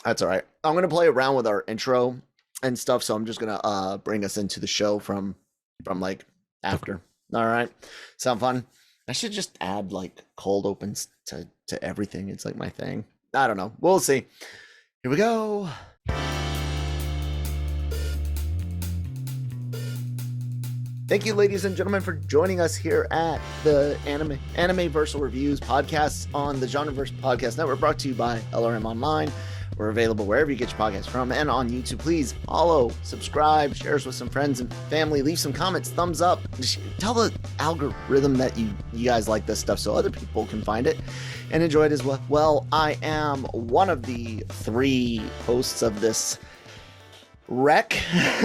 That's all right. I'm gonna play around with our intro and stuff, so I'm just gonna bring us into the show from like Okay. after. All right, sound fun? I should just add like cold opens to everything. It's like my thing. I don't know. We'll see. Here we go. Thank you, ladies and gentlemen, for joining us here at the Anime-Versal Reviews podcast on the Genreverse Podcast Network, brought to you by LRM Online. We're available wherever you get your podcasts from and on YouTube. Please follow, subscribe, share us with some friends and family, leave some comments, thumbs up. Just tell the algorithm that you guys like this stuff so other people can find it and enjoy it as well. Well, I am one of the 3 hosts of this wreck.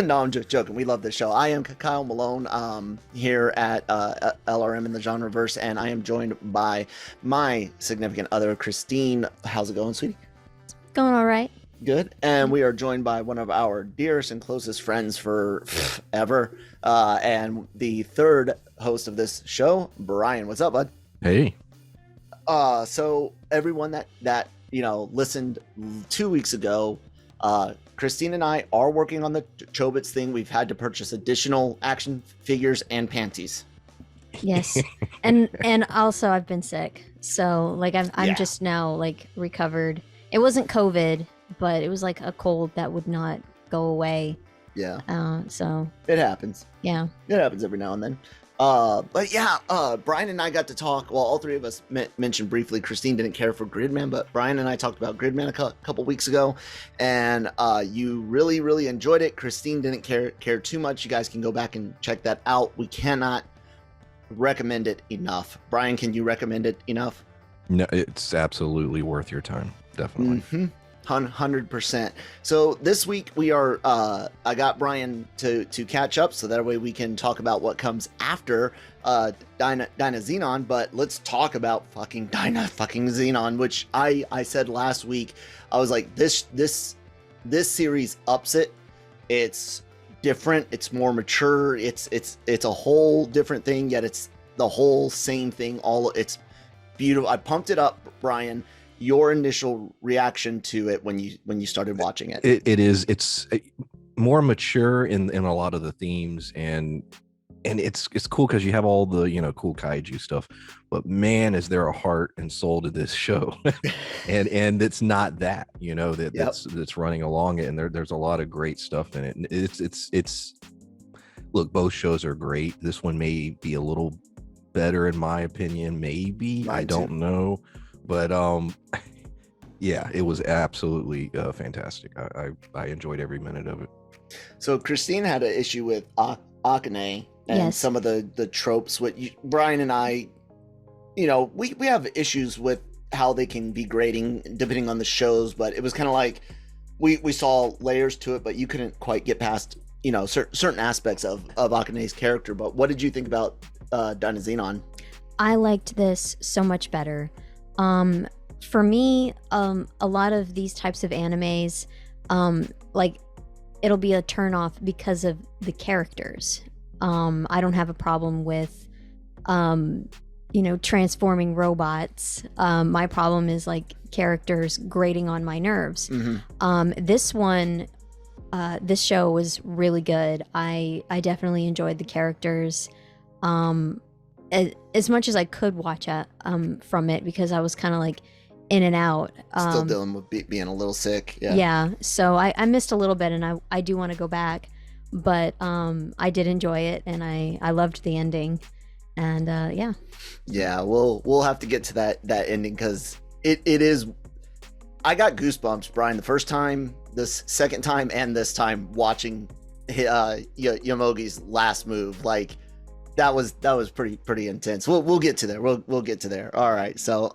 No, I'm just joking. We love this show. I am Kyle Malone here at LRM in the Genreverse, and I am joined by my significant other, Christine. How's it going, sweetie? Going all right. Good. And we are joined by one of our dearest and closest friends for ever, and the 3rd host of this show, Brian. What's up, bud? Hey. So everyone that listened 2 weeks ago, Christine and I are working on the Chobits thing. We've had to purchase additional action figures and panties. Yes. and also I've been sick. So like I'm just now like recovered. It wasn't COVID, but it was like a cold that would not go away. Yeah. So it happens. Yeah. It happens every now and then. But yeah, Brian and I got to talk. Well, all 3 of us mentioned briefly. Christine didn't care for Gridman, but Brian and I talked about Gridman a couple weeks ago, and you really, really enjoyed it. Christine didn't care too much. You guys can go back and check that out. We cannot recommend it enough. Brian, can you recommend it enough? No, it's absolutely worth your time. Definitely. Mm-hmm. 100%. So this week we are I got Brian to catch up so that way we can talk about what comes after Dynazenon, but let's talk about fucking Dynazenon, which I said last week. I was like, this series ups it. It's different, it's more mature, it's a whole different thing, yet it's the whole same thing. It's beautiful. I pumped it up, Brian. Your initial reaction to it when you started watching it? It's more mature in a lot of the themes, and it's cool because you have all the cool kaiju stuff, but man, is there a heart and soul to this show. and it's not that that's running along it, and there's a lot of great stuff in it, and it's look, both shows are great. This one may be a little better in my opinion, maybe. I don't know. But yeah, it was absolutely fantastic. I enjoyed every minute of it. So Christine had an issue with Akane and some of the tropes. Brian and I, we have issues with how they can be grading depending on the shows, but it was kind of like we saw layers to it, but you couldn't quite get past certain aspects of Akane's character. But what did you think about Dynazenon? I liked this so much better. For me, a lot of these types of animes, like it'll be a turn off because of the characters. I don't have a problem with, transforming robots. My problem is like characters grating on my nerves. Mm-hmm. This show was really good. I definitely enjoyed the characters. As much as I could watch from it, because I was kind of like in and out. Still dealing with being a little sick. Yeah. So I missed a little bit, and I do want to go back, but I did enjoy it, and I loved the ending, and yeah. Yeah, we'll have to get to that ending because it is. I got goosebumps, Brian, the first time, this second time, and this time watching Yomogi's last move. Like that was pretty intense. We'll get to there. We'll get to there. All right. So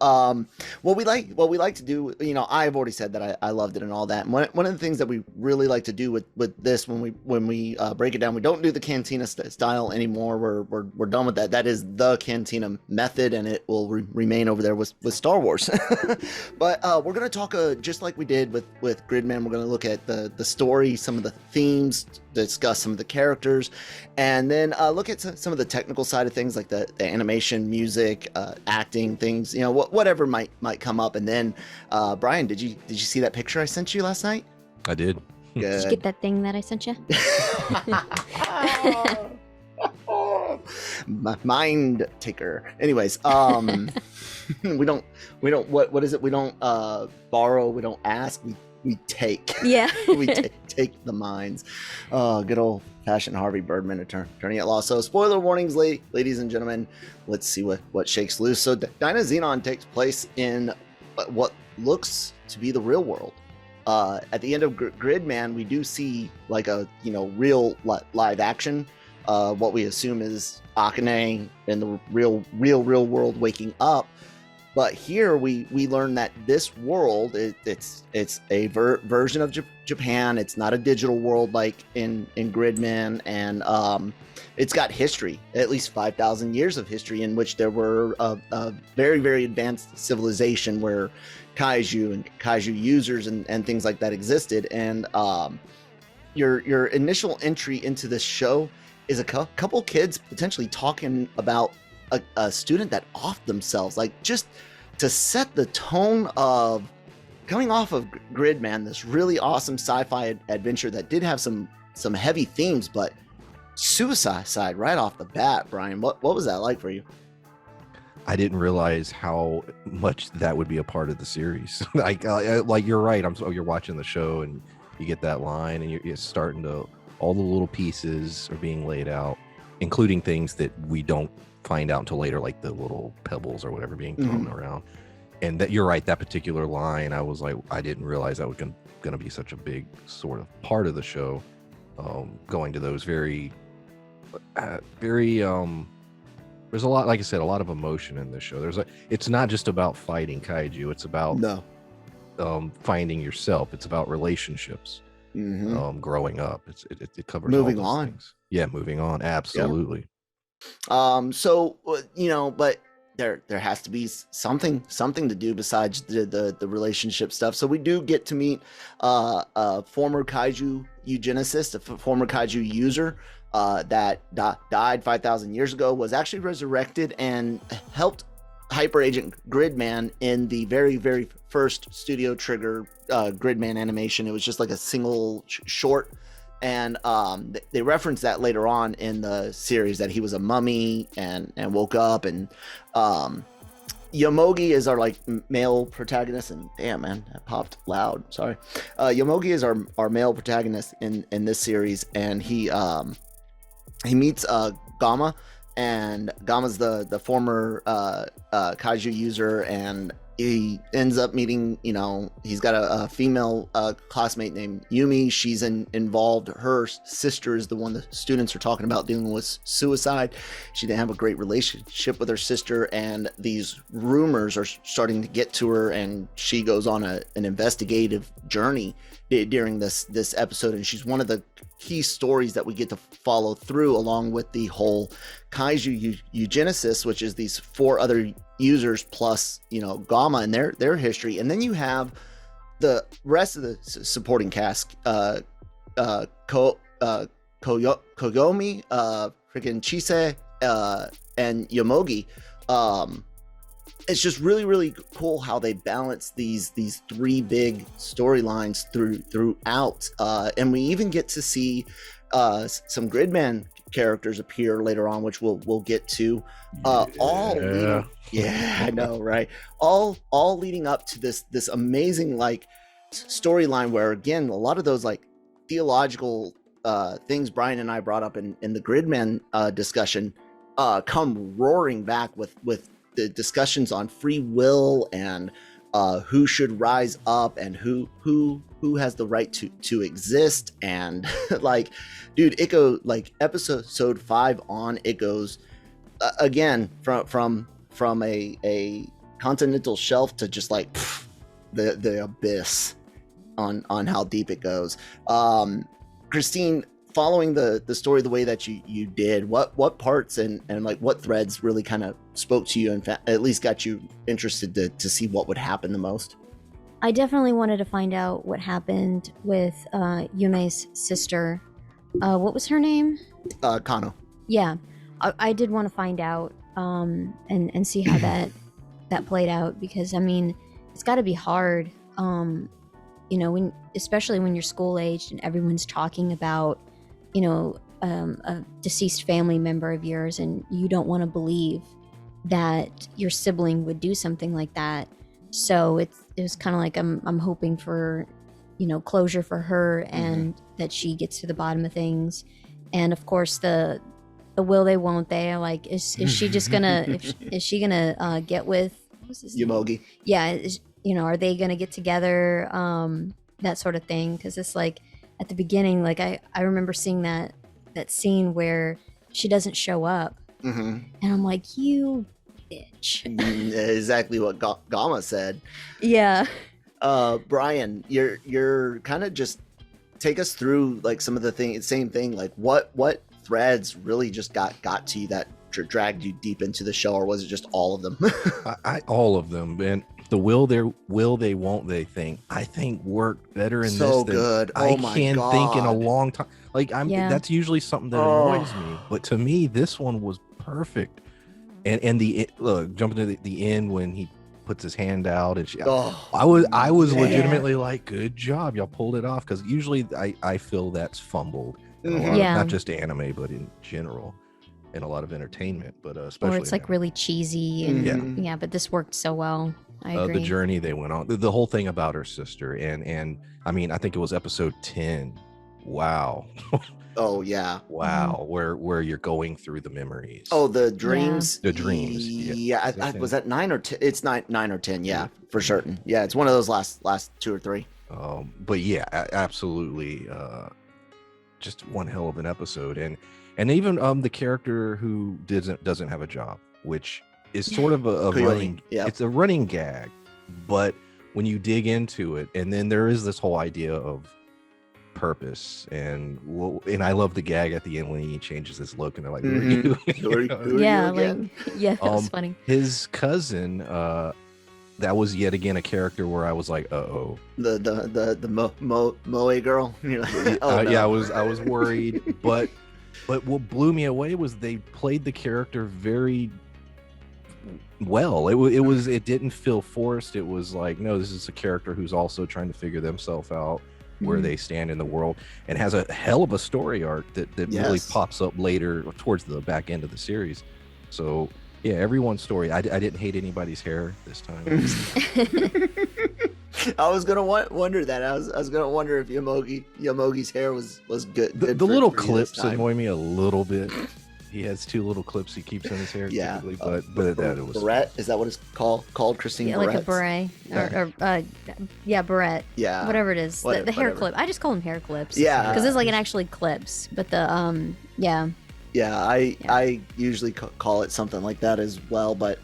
what we like to do, I've already said that I loved it and all that. And one of the things that we really like to do with this when we break it down, we don't do the Cantina style anymore. We're done with that. That is the Cantina method, and it will remain over there with Star Wars. But we're gonna talk just like we did with Gridman. We're gonna look at the story, some of the themes, discuss some of the characters, and then look at some of the technical side of things, like the animation, music, acting, things, whatever might come up. And then Brian, did you see that picture I sent you last night? I did. Good. Did you get that thing that I sent you? Mind taker. Anyways, we don't what is it? We don't borrow, we don't ask, we take. Yeah. We take the minds. Good old fashioned Harvey Birdman attorney at law. So spoiler warnings, ladies and gentlemen. Let's see what shakes loose. So Dynazenon takes place in what looks to be the real world. At the end of Gridman, we do see like a real live action. What we assume is Akane in the real world waking up. But here we learn that this world it's a version of Japan. It's not a digital world like in Gridman, and it's got history, at least 5,000 years of history, in which there were a very, very advanced civilization where kaiju and kaiju users and things like that existed. And your initial entry into this show is a couple kids potentially talking about a student that offed themselves, like just to set the tone of coming off of Gridman, this really awesome sci-fi adventure that did have some heavy themes, but suicide right off the bat. Brian, what was that like for you? I didn't realize how much that would be a part of the series. like you're right. You're watching the show and you get that line and you're starting to, all the little pieces are being laid out, including things that we don't find out until later, like the little pebbles or whatever being thrown around. And that, you're right, that particular line, I was like, I didn't realize that was going to be such a big sort of part of the show. Going to those very there's a lot, like I said, a lot of emotion in this show. It's not just about fighting kaiju, it's about finding yourself. It's about relationships. Growing up, it covers moving all those on things. Yeah, moving on, absolutely. So but there has to be something to do besides the relationship stuff. So we do get to meet a former kaiju eugenicist, a former kaiju user that died 5,000 years ago, was actually resurrected and helped Hyper Agent Gridman in the very, very first Studio Trigger Gridman animation. It was just like a single short, and they reference that later on in the series, that he was a mummy and woke up. And Yomogi is our like male protagonist, and damn man, that popped loud, sorry. Yomogi is our male protagonist in this series, and he meets Gamma, and Gamma's the former kaiju user, and he ends up meeting, he's got a female classmate named Yumi. She's involved. Her sister is the one the students are talking about dealing with suicide. She didn't have a great relationship with her sister, and these rumors are starting to get to her, and she goes on an investigative journey during this episode, and she's one of the key stories that we get to follow through, along with the whole kaiju eugenicist, which is these 4 other users plus Gamma and their history. And then you have the rest of the supporting cast, Kogomi, freaking Chise, and Yomogi. It's just really, really cool how they balance these 3 big storylines throughout, and we even get to see some Gridman characters appear later on, which we'll get to. I know, right? All leading up to this amazing like storyline, where again, a lot of those like theological things Brian and I brought up in the Gridman discussion come roaring back with the discussions on free will and who should rise up and who has the right to exist. And like, dude, it goes like episode 5 on, it goes again from a continental shelf to just like the abyss on how deep it goes. Christine, following the story the way that you did, what parts and like what threads really kind of spoke to you and at least got you interested to see what would happen the most? I definitely wanted to find out what happened with Yume's sister. what was her name? Kano. Yeah, I did want to find out and see how that played out, because I mean, it's got to be hard, especially when you're school aged and everyone's talking about, a deceased family member of yours, and you don't want to believe that your sibling would do something like that. So it was kind of like I'm hoping for, closure for her, and that she gets to the bottom of things. And of course the will they won't they, like is she just gonna is she gonna get with Yomogi? Yeah, are they gonna get together, that sort of thing, because it's like at the beginning, like I remember seeing that scene where she doesn't show up, and I'm like, you bitch. Exactly what Gamma said. Yeah. Brian, you're kind of just take us through like some of the same thing, like what threads really just got to you that dragged you deep into the show, or was it just all of them? All of them. And the will they won't they thing, I think worked better in so this than good. I can think in a long time. Like that's usually something that annoys me, but to me this one was perfect. And jumping to the end when he puts his hand out, and I was legitimately like, good job, y'all pulled it off, because usually I feel that's fumbled in a lot of, not just anime but in general, in a lot of entertainment, but especially, or it's like really cheesy, and but this worked so well. I agree. The journey they went on, the whole thing about her sister, and I mean, I think it was episode 10. Wow. Oh yeah. Wow. Where you're going through the memories. Oh, the dreams. The dreams. Yeah. Was that 9 or 10? It's 9 or 10. Yeah, for certain. Yeah, it's one of those last 2 or 3. But yeah, absolutely. Just one hell of an episode, and even the character who doesn't have a job, which is sort of a running. It's a running gag, but when you dig into it, and then there is this whole idea of purpose, and I love the gag at the end when he changes his look and they're like, who are you? That was funny. His cousin, that was yet again a character where I was like, uh-oh. The Moe girl. You're like, no. Yeah, I was worried, but what blew me away was they played the character very well. It didn't feel forced. It was like, no, this is a character who's also trying to figure themselves out, where they stand in the world, and has a hell of a story arc that really pops up later towards the back end of the series. So yeah, everyone's story. I didn't hate anybody's hair this time. I was gonna wonder that. I was gonna wonder if Yomogi's hair was good. The little clips annoy me a little bit. He has 2 little clips he keeps in his hair, typically, but that it was barrette. Is that what it's called, Christine? Yeah, like a beret, or barrette. Yeah, whatever it is. The hair clip. I just call them hair clips. Yeah, because it's like it actually clips. But the I usually call it something like that as well. But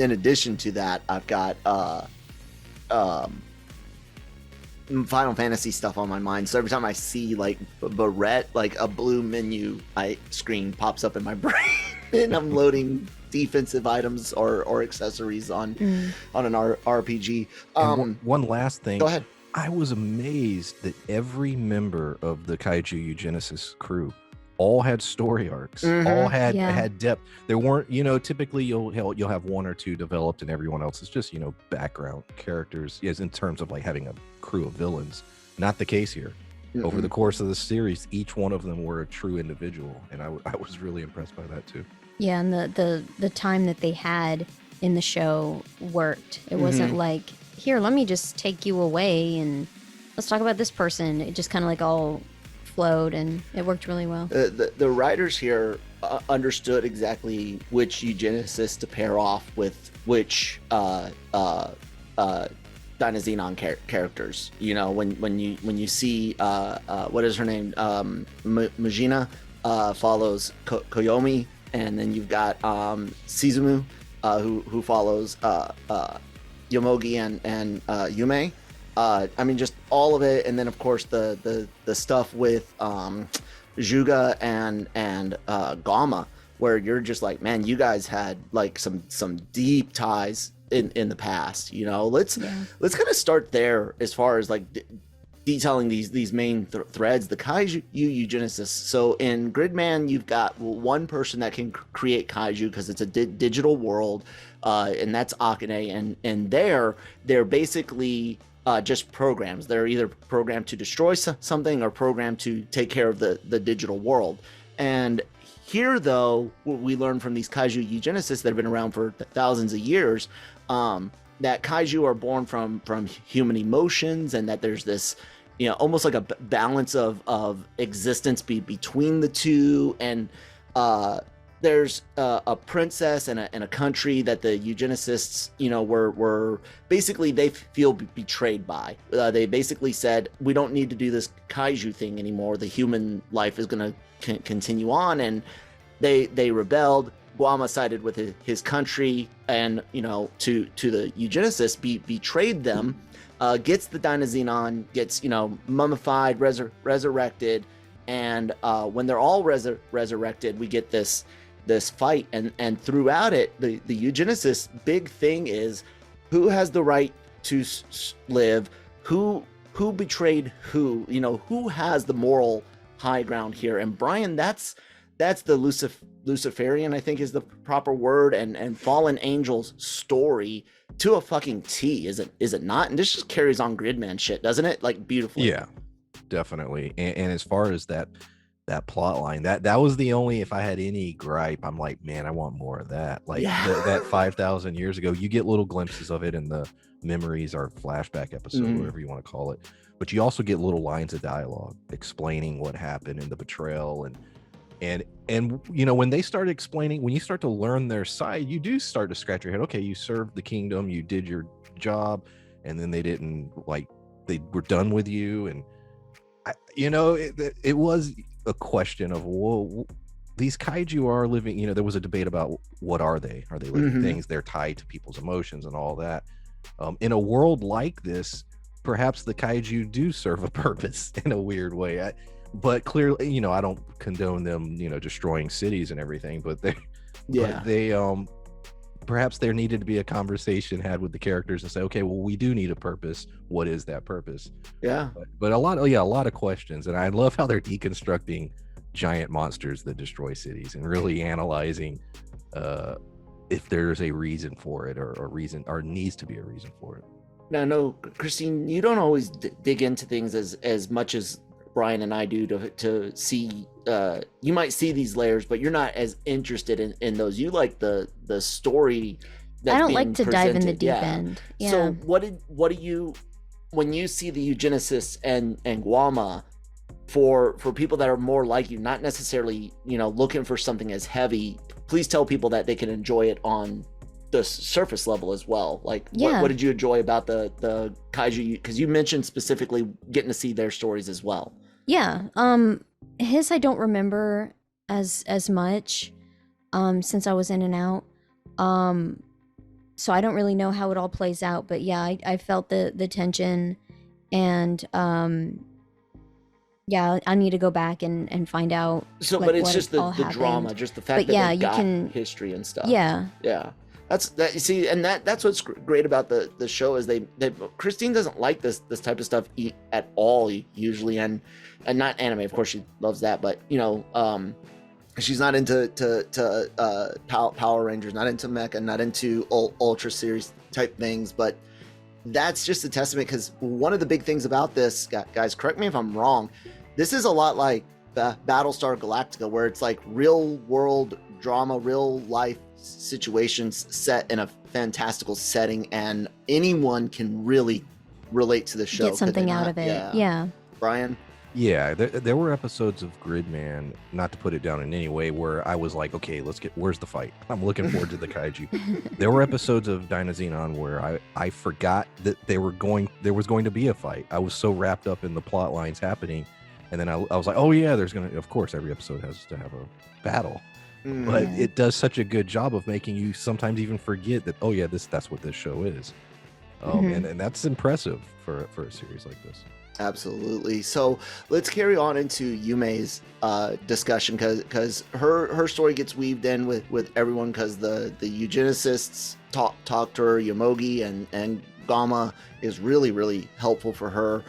in addition to that, I've got Final Fantasy stuff on my mind, so every time I see like barrette, like a blue menu screen pops up in my brain, and I'm loading defensive items or accessories on an RPG. One last thing. Go ahead. I was amazed that every member of the Kaiju Eugenesis crew all had story arcs, all had depth. There weren't, typically you'll have 1 or 2 developed, and everyone else is just, background characters, as in terms of like having a crew of villains. Not the case here. Over the course of the series, each one of them were a true individual, and I was really impressed by that too. Yeah, and the time that they had in the show worked. It wasn't like, here, let me just take you away and let's talk about this person. It just kind of like all flowed, and it worked really well. The writers here understood exactly which eugenicist to pair off with which Dynazenon characters. When you see what is her name, Majina follows Koyomi, and then you've got Suzumu who follows Yomogi and Yume. I mean, just all of it, and then of course the stuff with Juga and Gamma, where you're just like, man, you guys had like some deep ties in the past. Let's kind of start there as far as like detailing these main threads, the kaiju eugenicists. So in Gridman, you've got one person that can create kaiju because it's a digital world, and that's Akane, and they're basically just programs. They're either programmed to destroy something or programmed to take care of the digital world. And here, though, we learn from these kaiju eugenicists that have been around for thousands of years, that kaiju are born from human emotions, and that there's this, almost like a balance of existence between the two. And there's a princess and a country that the eugenicists, were basically, they feel betrayed by. They basically said, we don't need to do this kaiju thing anymore. The human life is going to continue on. And they rebelled. Guama sided with his country, and to the eugenicists, betrayed them, gets the Dynazenon, gets mummified, resurrected, and when they're all resurrected, we get this fight, and throughout it, the eugenicists' big thing is who has the right to live, who betrayed who, who has the moral high ground here. And Brian, that's the Luciferian, I think is the proper word, and fallen angels story to a fucking T, is it not? And this just carries on Gridman shit, doesn't it? Like, beautifully. Yeah, definitely. And as far as that plot line, that was the only, if I had any gripe, I'm like, man, I want more of that. Like, that 5,000 years ago, you get little glimpses of it in the memories or flashback episode, whatever you want to call it, but you also get little lines of dialogue explaining what happened in the betrayal. And when they start explaining, when you start to learn their side, you do start to scratch your head. Okay, you served the kingdom, you did your job, and then they didn't, like, they were done with you. And it was a question of, whoa, these kaiju are living, there was a debate about what are they living things? They're tied to people's emotions and all that. In a world like this, perhaps the kaiju do serve a purpose in a weird way. But clearly, I don't condone them, destroying cities and everything, but they perhaps there needed to be a conversation had with the characters and say, okay, well, we do need a purpose. What is that purpose? Yeah. But a lot of questions. And I love how they're deconstructing giant monsters that destroy cities and really analyzing if there's a reason for it, or needs to be a reason for it. Now, no, Christine, you don't always dig into things as much as Brian and I do to see. You might see these layers, but you're not as interested in those. You like the story. That's I don't being like to presented. dive in the deep end. Yeah. So what do you, when you see the eugenicists and Guama, for people that are more like you, not necessarily looking for something as heavy, please tell people that they can enjoy it on the surface level as well. Like, what did you enjoy about the kaiju? Because you mentioned specifically getting to see their stories as well. Yeah. His I don't remember as much since I was in and out. So I don't really know how it all plays out. But yeah, I felt the tension, and yeah, I need to go back and find out. So, but it's just the drama, just the fact that they got history and stuff. Yeah. Yeah. That's that, you see, and that's what's great about the show is they Christine doesn't like this type of stuff at all usually, and not anime, of course she loves that, but she's not into Power Rangers, not into Mecha, not into Ultra Series type things. But that's just a testament, because one of the big things about this, guys, correct me if I'm wrong, this is a lot like Battlestar Galactica, where it's like real world drama, real life situations set in a fantastical setting, and anyone can really relate to the show. Get something out of it. Yeah. Brian? Yeah, there were episodes of Gridman, not to put it down in any way, where I was like, okay, where's the fight? I'm looking forward to the kaiju. There were episodes of Dynazenon where I forgot that there was going to be a fight. I was so wrapped up in the plot lines happening, and then I was like, oh yeah, of course every episode has to have a battle. But it does such a good job of making you sometimes even forget that, oh yeah, that's what this show is. And that's impressive for a series like this. Absolutely. So let's carry on into Yume's discussion, because her story gets weaved in with everyone, because the eugenicists talk to her, Yomogi and Gamma is really, really helpful for her.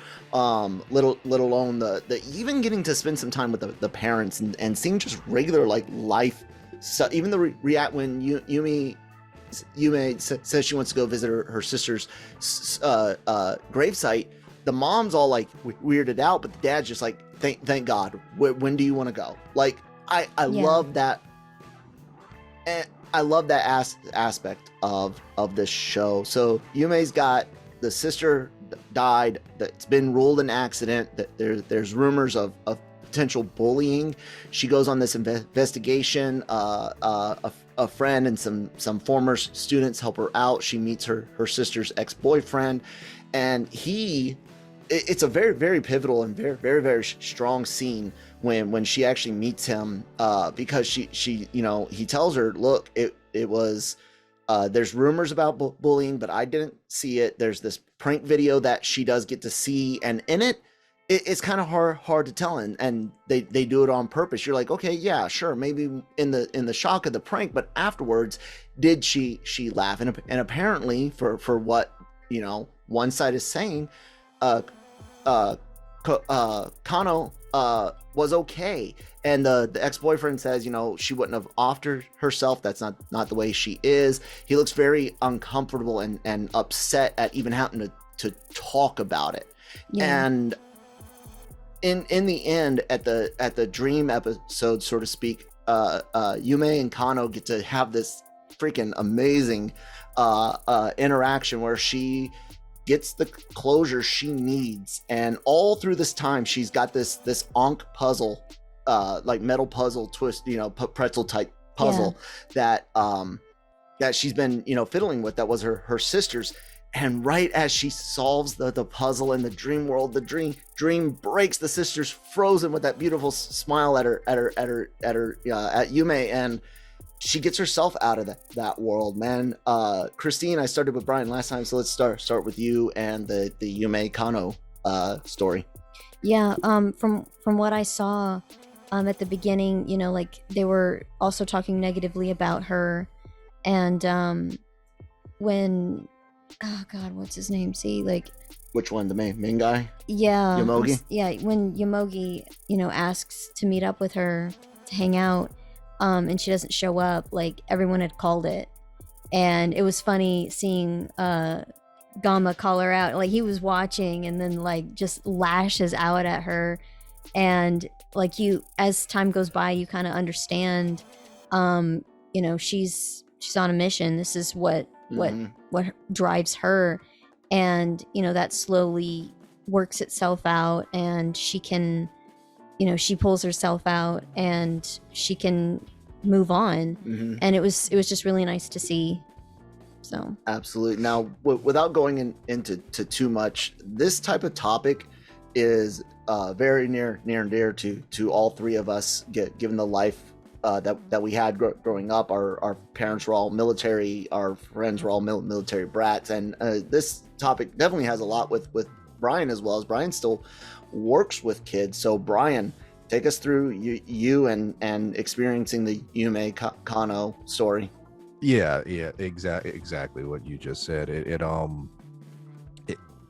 Little alone the even getting to spend some time with the parents and seeing just regular like life. So even the react when Yume says she wants to go visit her sister's gravesite, the mom's all like weirded out, but the dad's just like, thank God. When do you want to go? Like I love that. And I love that aspect of this show. So Yume's got the sister died. That's been ruled an accident. That there's rumors of potential bullying. She goes on this investigation. A friend and some former students help her out. She meets her sister's ex-boyfriend, and it's a very, very pivotal and very, very, very strong scene when she actually meets him, because she he tells her, look, it was there's rumors about bullying, but I didn't see it. There's this prank video that she does get to see, and in it's kind of hard to tell, and they do it on purpose. You're like, okay, yeah, sure, maybe in the shock of the prank, but afterwards, did she laugh? And apparently, for what one side is saying, Kano was okay, and the ex-boyfriend says she wouldn't have offed herself. That's not the way she is. He looks very uncomfortable and upset at even having to talk about it. Yeah. And in the end, at the dream episode, so to speak, Yume and Kano get to have this freaking amazing interaction where she gets the closure she needs, and all through this time she's got this Ankh puzzle, like metal puzzle twist, pretzel type puzzle, that she's been fiddling with, that was her sister's. And right as she solves the puzzle in the dream world, the dream breaks. The sister's frozen with that beautiful smile at Yume, and she gets herself out of that world, man. Christine, I started with Brian last time, so let's start with you and the Yume Kano story. Yeah, from what I saw at the beginning, like they were also talking negatively about her, and when, oh God, what's his name? See, like, which one, the main guy? Yeah, Yomogi. Yeah, when Yomogi, asks to meet up with her to hang out, and she doesn't show up, like everyone had called it, and it was funny seeing Gamma call her out. Like he was watching, and then like just lashes out at her, and like as time goes by, you kind of understand, she's on a mission. This is what drives her, and that slowly works itself out, and she can she pulls herself out and she can move on. And it was just really nice to see. So absolutely. Now, without going into too much, this type of topic is very near and dear to all three of us, given the life that we had growing up. Our parents were all military, our friends were all military brats, and this topic definitely has a lot with Brian, as well as Brian still works with kids. So Brian, take us through you and experiencing the Yume Kano story. Yeah, exactly what you just said.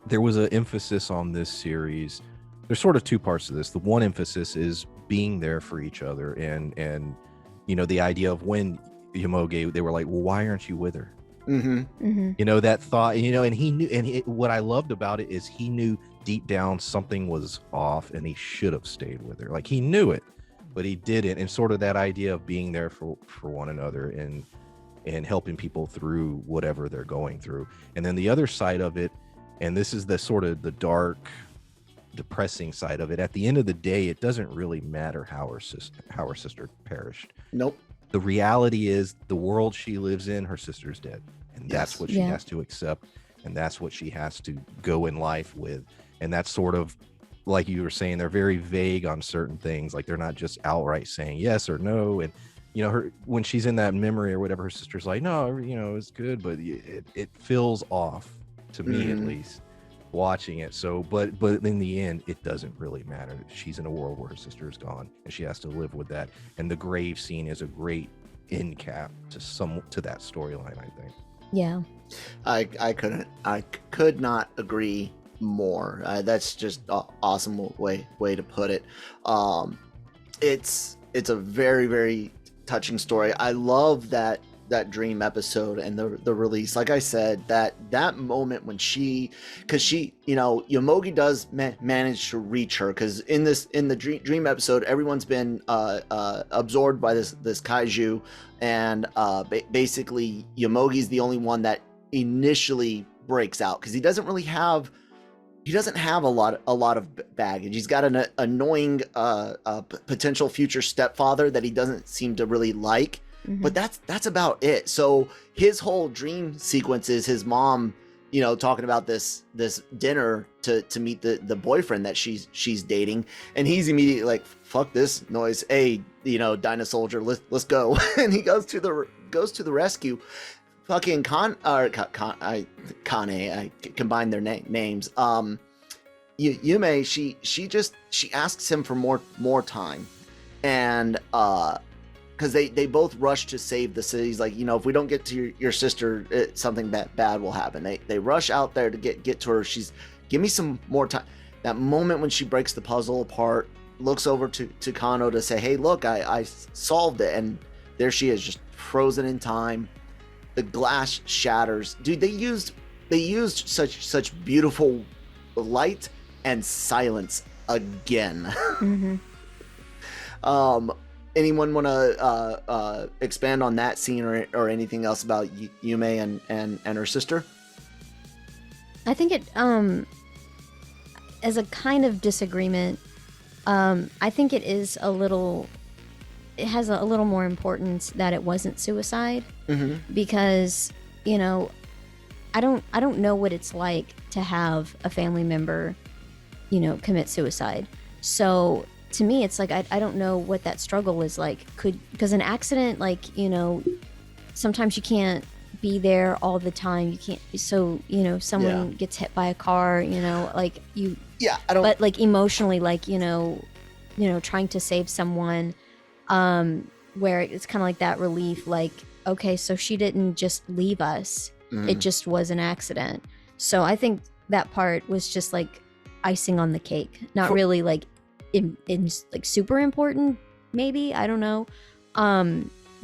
There was an emphasis on this series. There's sort of two parts to this. The one emphasis is being there for each other, and the idea of when Yomogi, they were like, well, why aren't you with her? That thought, and he knew, and what I loved about it is he knew deep down something was off, and he should have stayed with her. Like he knew it, but he didn't. And sort of that idea of being there for one another and helping people through whatever they're going through. And then the other side of it, and this is the sort of the dark, depressing side of it. At the end of the day, it doesn't really matter how her sister perished. Nope. The reality is the world she lives in, her sister's dead, and that's what she has to accept, and that's what she has to go in life with. And that's sort of like you were saying, they're very vague on certain things. Like they're not just outright saying yes or no. And her, when she's in that memory or whatever, her sister's like, no, it's good, but it feels off to me, at least, watching it. So but in the end, it doesn't really matter. She's in a world where her sister is gone, and she has to live with that. And the grave scene is a great end cap to that storyline, I think. Yeah. I could not agree more. That's just an awesome way to put it. It's a very, very touching story. I love that dream episode and the release. Like I said, that moment when because she, Yomogi does manage to reach her, because in the dream episode, everyone's been absorbed by this kaiju, and basically Yomogi's the only one that initially breaks out, because he doesn't have a lot of baggage. He's got an annoying potential future stepfather that he doesn't seem to really like. Mm-hmm. But that's about it. So his whole dream sequence is his mom, talking about this dinner to meet the boyfriend that she's dating, and he's immediately like, fuck this noise. Hey, Dyna Soldier, let's go. And he goes to the rescue. Fucking Kane, I combined their names. Yume, she asks him for more time, and because they both rush to save the city. He's like, if we don't get to your sister, something bad will happen. They rush out there to get to her. She's, give me some more time. That moment when she breaks the puzzle apart, looks over to Kano to say, hey, look, I solved it, and there she is, just frozen in time. The glass shatters. Dude, they used such beautiful light and silence again. Mm-hmm. Anyone want to expand on that scene or anything else about Yume and her sister? I think it as a kind of disagreement, I think it has a little more importance that it wasn't suicide. Mm-hmm. Because I don't know what it's like to have a family member commit suicide. So to me, it's like I don't know what that struggle is like. Because an accident, like, sometimes you can't be there all the time. You can't. So someone gets hit by a car. Like you. Yeah, I don't. But like emotionally, like trying to save someone, where it's kind of like that relief. Like, okay, so she didn't just leave us. Mm-hmm. It just was an accident. So I think that part was just like icing on the cake, not really like in like super important, maybe, I don't know,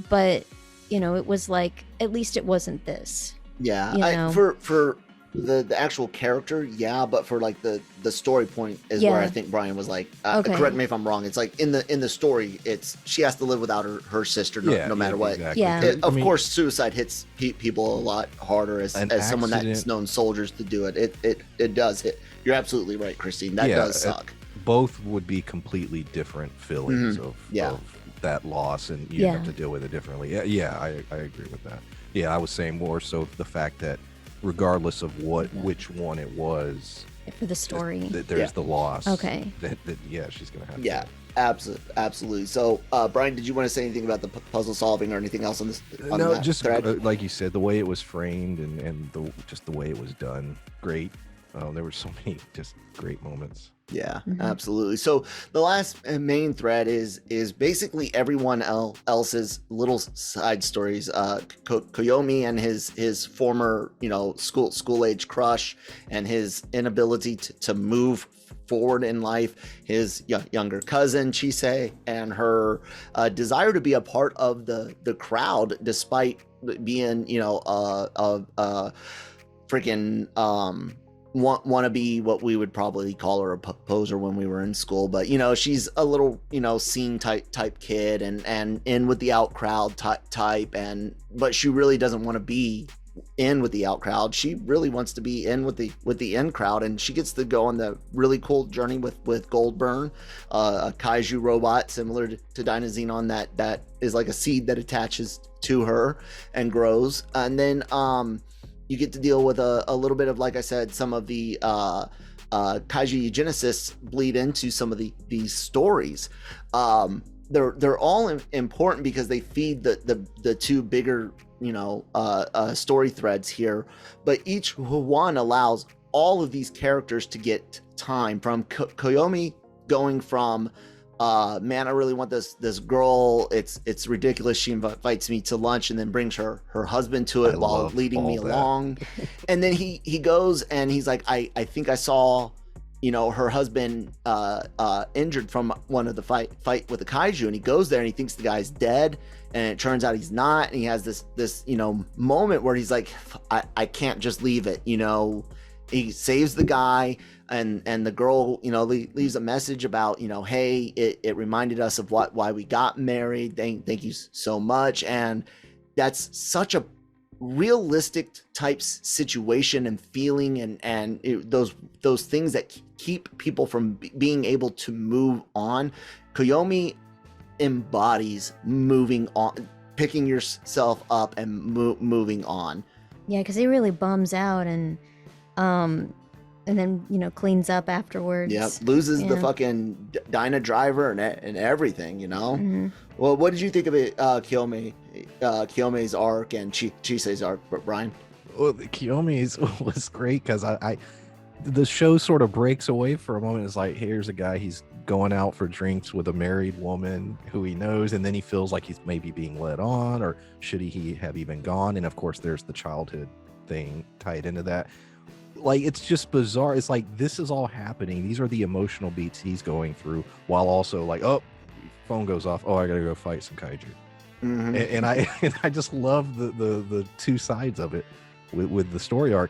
but it was like, at least it wasn't this. For the actual character, but for like the story point is where I think Brian was like, correct me if I'm wrong, it's like in the story, it's she has to live without her sister no matter what. Exactly. Of course suicide hits people a lot harder as someone that's known soldiers to do it. It does hit. You're absolutely right, Christine, that does suck. Both would be completely different feelings of that loss, and you have to deal with it differently. I agree with that. I was saying more so the fact that regardless of which one it was, for the story, there's the loss. Okay. That she's gonna have. Yeah, absolutely. So, Brian, did you want to say anything about the puzzle solving or anything else on this? No, just like you said, the way it was framed and just the way it was done, great. There were so many just great moments. Yeah, absolutely. So the last main thread is basically everyone else's little side stories. Koyomi and his former, school age crush, and his inability to move forward in life. His younger cousin Chise, and her desire to be a part of the crowd despite being, freaking want to be what we would probably call her a poser when we were in school, but she's a little scene type kid and in with the out crowd type, but she really doesn't want to be in with the out crowd. She really wants to be in with the in crowd, and she gets to go on the really cool journey with Goldburn, a kaiju robot similar to Dynazenon that is like a seed that attaches to her and grows, and then you get to deal with a little bit of, like I said, some of the kaiju eugenicists bleed into some of these stories. They're all important because they feed the two bigger story threads here, but each one allows all of these characters to get time, from Koyomi going from man, I really want this girl. It's ridiculous. She invites me to lunch and then brings her husband to it while leading me along. And then he goes and he's like, I think I saw, you know, her husband injured from one of the fight with the kaiju, and he goes there and he thinks the guy's dead, and it turns out he's not. And he has this you know, moment where he's like, I can't just leave it, you know. He saves the guy, and the girl, you know, leaves a message about, you know, hey, it reminded us of why we got married. Thank you so much. And that's such a realistic type situation and feeling, and those things that keep people from being able to move on. Koyomi embodies moving on, picking yourself up and moving on. Yeah, because he really bums out and then, you know, cleans up afterwards. Yep, loses the fucking Dyna driver and everything, you know. Mm-hmm. Well, what did you think of it, Kiyomi's arc and Chisei's arc, Brian? Well, Kiyomi's was great because the show sort of breaks away for a moment. It's like, here's a guy, he's going out for drinks with a married woman who he knows, and then he feels like he's maybe being led on, or should he have even gone? And of course, there's the childhood thing tied into that. Like, it's just bizarre. It's like, this is all happening. These are the emotional beats he's going through, while also like, oh, phone goes off. Oh, I gotta go fight some kaiju. Mm-hmm. And I just love the two sides of it with the story arc.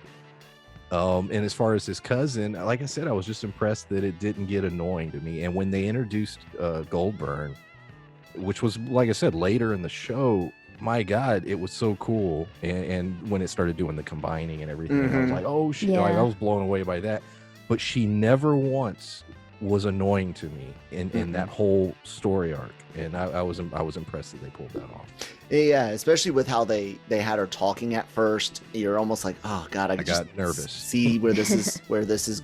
And as far as his cousin, like I said, I was just impressed that it didn't get annoying to me. And when they introduced Goldburn, which was, like I said, later in the show, my God, it was so cool. And when it started doing the combining and everything, mm-hmm. I was like, oh shit, like, I was blown away by that. But she never once was annoying to me in that whole story arc, and I was impressed that they pulled that off. Yeah, especially with how they had her talking at first. You're almost like, oh God, I just got nervous. See where this is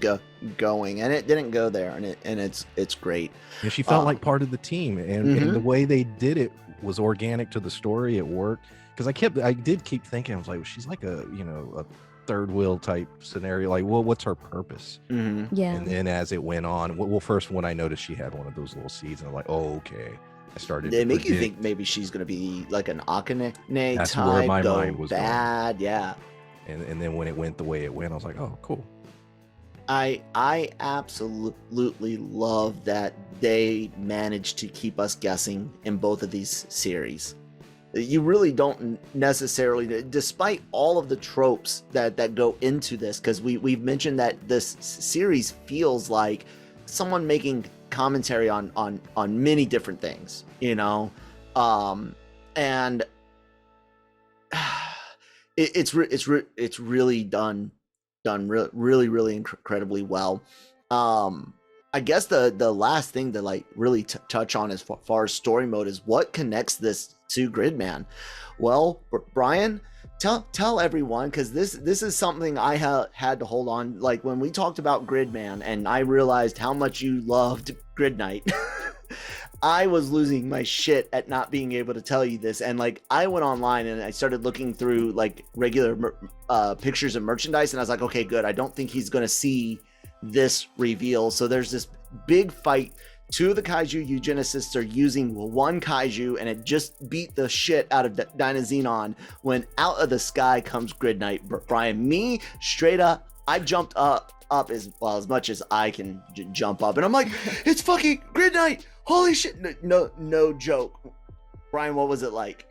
going, and it didn't go there, and it's great. And she felt like part of the team, and the way they did it was organic to the story. It worked, because I did keep thinking, I was like, well, she's like a third wheel type scenario, like, well, what's her purpose? Yeah. And then as it went on, well, first when I noticed she had one of those little seeds, and I'm like, oh, okay. I started. They make you think maybe she's gonna be like an Akane That's type, where my mind was bad, going. Yeah. And then when it went the way it went, I was like, oh, cool. I absolutely love that they managed to keep us guessing in both of these series. You really don't necessarily, despite all of the tropes that go into this, because we've mentioned that this series feels like someone making commentary on many different things, you know, and it's really done really incredibly well. I guess the last thing to like really touch on as far as story mode is what connects this to Gridman. Well, Brian, tell everyone, because this is something I had to hold on. Like when we talked about Gridman and I realized how much you loved Grid Night, I was losing my shit at not being able to tell you this. And like I went online and I started looking through like regular pictures of merchandise, and I was like, okay, good. I don't think he's gonna see this reveal. So there's this big fight. Two of the kaiju eugenicists are using one kaiju, and it just beat the shit out of Dynazenon when out of the sky comes Grid Night. Brian, me straight up, I jumped up as much as I can jump up, and I'm like, it's fucking Grid Night! Holy shit! No joke. Brian, what was it like?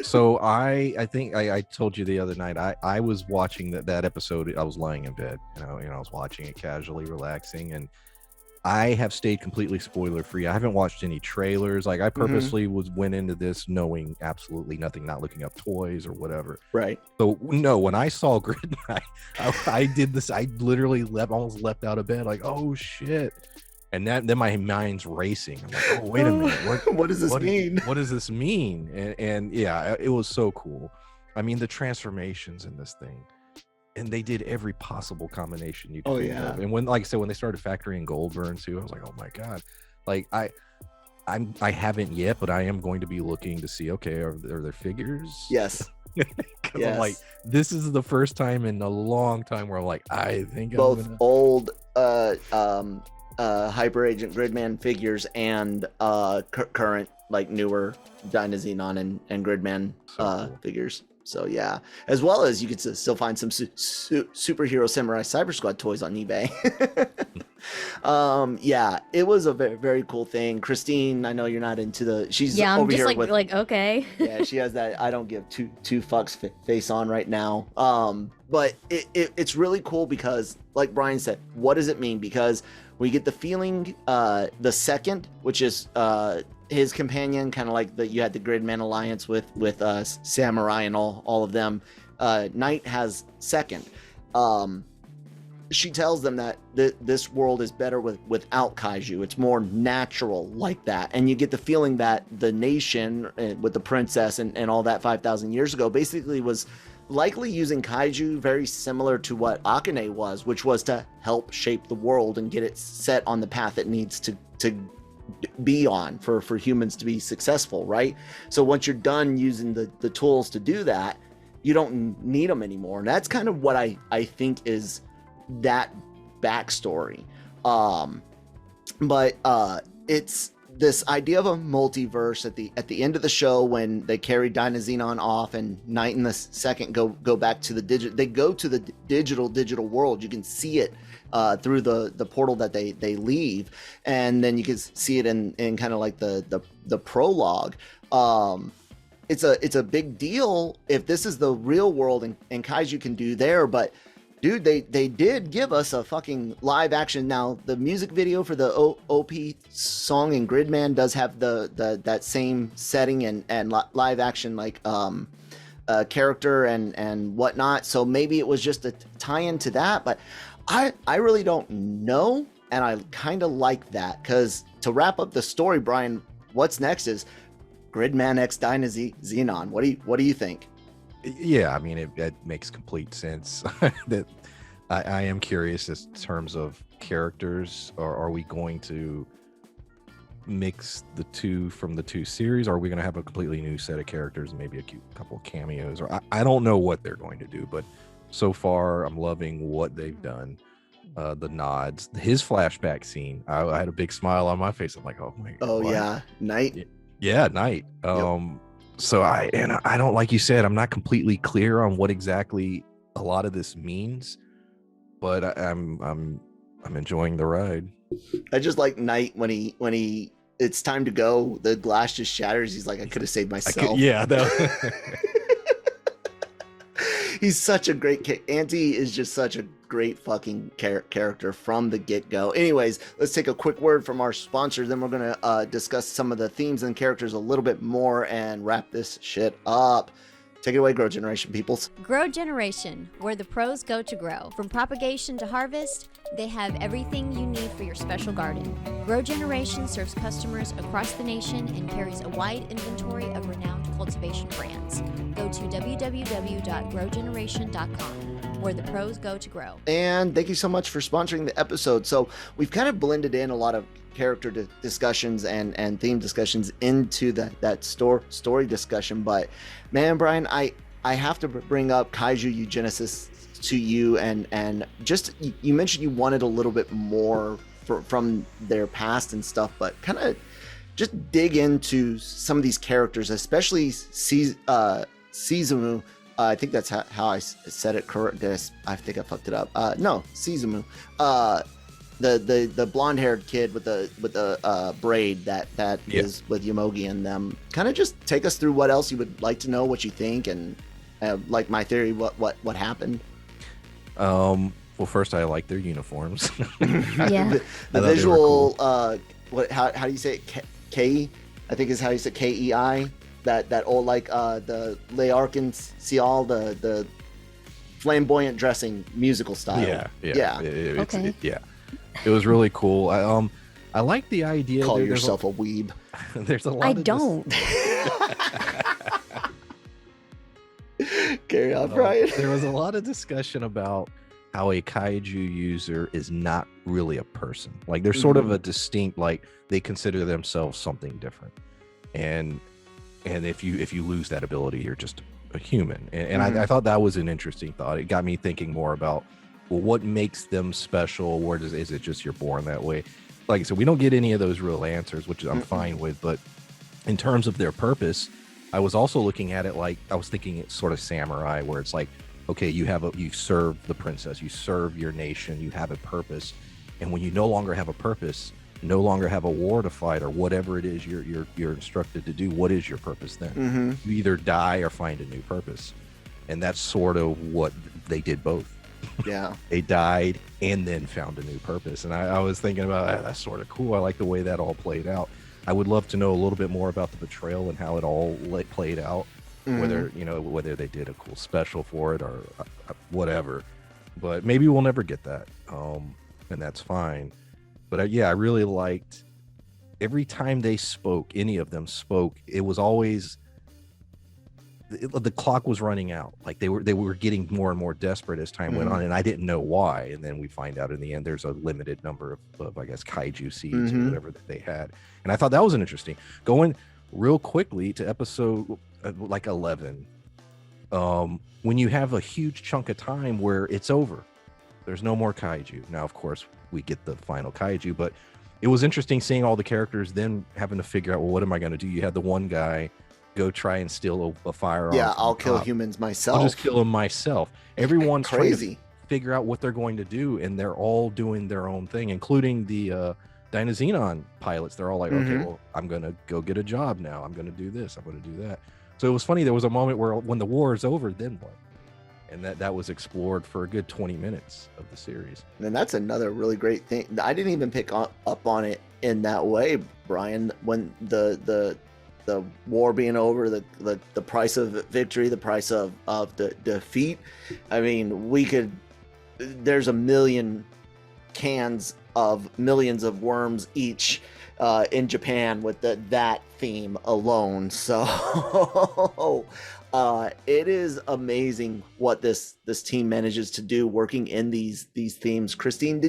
So I think I told you the other night, I was watching that episode. I was lying in bed, I was watching it casually, relaxing, and I have stayed completely spoiler free. I haven't watched any trailers. Like I purposely went into this knowing absolutely nothing, not looking up toys or whatever. Right. So no, when I saw Grid Night, I did this. I literally almost leapt out of bed, like, oh shit. And then my mind's racing. I'm like, oh, wait a minute. What does this mean? What does this mean? And yeah, it was so cool. I mean, the transformations in this thing. And they did every possible combination you could think of. And when, like I said, when they started factoring Goldburn too, I was like, oh my God. Like I haven't yet, but I am going to be looking to see, okay, are there figures? Yes. Yes. I'm like, this is the first time in a long time where I'm like, I think both old Hyper Agent Gridman figures and current like newer Dynazenon and Gridman cool. figures. So yeah, as well as you could still find some Superhero Samurai Syber Squad toys on eBay. Yeah, it was a very, very cool thing. Christine, I know you're not into she's I'm over just here with okay. yeah, she has that I don't give two fucks face on right now. But it's really cool because, like Brian said, what does it mean? Because we get the feeling, the second, which is his companion, kind of like you had the Gridman alliance with Samurai and all of them. Knight has second. She tells them that this world is better without kaiju. It's more natural like that. And you get the feeling that the nation with the princess and all that 5,000 years ago basically was likely using kaiju very similar to what Akane was, which was to help shape the world and get it set on the path it needs to be on for humans to be successful, right? So once you're done using the tools to do that, you don't need them anymore. And that's kind of what I think is that backstory. But it's this idea of a multiverse at the end of the show when they carry Dynazenon off and Knight and the second go back to the digital world. You can see it through the portal that they leave, and then you can see it in kind of like the prologue. It's a big deal if this is the real world and kaiju can do there, but dude, they did give us a fucking live action. Now, the music video for the OP song in Gridman does have that same setting and live action like character and whatnot. So maybe it was just a tie-in to that, but I really don't know, and I kind of like that, because to wrap up the story, Brian, what's next is Gridman X Dynazenon. What do you think? Yeah, I mean, it makes complete sense. That I am curious in terms of characters. Or are we going to mix the two from the two series? Or are we going to have a completely new set of characters and maybe a couple of cameos? Or I don't know what they're going to do, but so far I'm loving what they've done. The nods, his flashback scene, I had a big smile on my face. I'm like, oh my god. Oh yeah, Knight. Yeah, Knight. Yep. So I don't, like you said, I'm not completely clear on what exactly a lot of this means, but I'm enjoying the ride. I just like Knight when he it's time to go, the glass just shatters. He's like, I could have saved myself. He's such a great Auntie is just such a great fucking character from the get-go. Anyways, let's take a quick word from our sponsors, then we're gonna discuss some of the themes and characters a little bit more and wrap this shit up. Take it away, Grow Generation peoples. Grow Generation, where the pros go to grow. From propagation to harvest, they have everything you need for your special garden. Grow Generation serves customers across the nation and carries a wide inventory of renowned cultivation brands. Go to www.growgeneration.com, where the pros go to grow. And thank you so much for sponsoring the episode. So we've kind of blended in a lot of character discussions and theme discussions into that story discussion, but man, Brian, I have to bring up Kaiju Eugenesis to you, and just you mentioned you wanted a little bit more from their past and stuff, but kind of just dig into some of these characters, especially Suzumu. I think that's how I said it correct. I think I fucked it up. No, Suzumu. The blonde-haired kid with the braid that is with Yomogi and them. Kind of just take us through what else you would like to know, what you think, and like my theory, what happened. Well, first, I like their uniforms. Yeah. the visual. Cool. How do you say it? K, I think is how you say KEI. That old like the Le Arc-en-Ciel, the flamboyant dressing musical style. Yeah. Okay. It was really cool. I like the idea. Call yourself a weeb. There's a lot. I don't. Carry on, Brian. There was a lot of discussion about how a kaiju user is not really a person. Like they're sort of a distinct, like they consider themselves something different. And if you lose that ability, you're just a human. And I thought that was an interesting thought. It got me thinking more about, well, what makes them special? Is it just you're born that way? like I said, we don't get any of those real answers, which I'm fine with. But in terms of their purpose, I was also looking at it like I was thinking it's sort of samurai, where it's like, okay, you serve the princess, you serve your nation, you have a purpose, and when you no longer have a purpose, no longer have a war to fight or whatever it is you're instructed to do, what is your purpose then? You either die or find a new purpose, and that's sort of what they did both. Yeah. They died and then found a new purpose, and I was thinking about that's sort of cool. I like the way that all played out. I would love to know a little bit more about the betrayal and how it all played out, whether they did a cool special for it or whatever, but maybe we'll never get that, and that's fine. But I really liked every time they spoke, any of them spoke, it was always the clock was running out. Like they were getting more and more desperate as time went on, and I didn't know why. And then we find out in the end there's a limited number of I guess kaiju seeds or whatever that they had. And I thought that was an interesting. Going real quickly to episode like 11, when you have a huge chunk of time where it's over, there's no more kaiju. Now, of course, we get the final kaiju, but it was interesting seeing all the characters then having to figure out, well, what am I going to do? You had the one guy go try and steal a firearm. Yeah, I'll kill humans myself. I'll just kill them myself. Everyone's crazy. Trying to figure out what they're going to do, and they're all doing their own thing, including the Dynazenon pilots. They're all like, okay, well, I'm going to go get a job now. I'm going to do this. I'm going to do that. So it was funny. There was a moment where when the war is over, then what? And that was explored for a good 20 minutes of the series. And that's another really great thing. I didn't even pick up on it in that way, Brian. When the war being over, the price of victory, the price of the defeat. I mean, there's a million cans of millions of worms each in Japan with that theme alone. So it is amazing what this team manages to do working in these themes. Christine,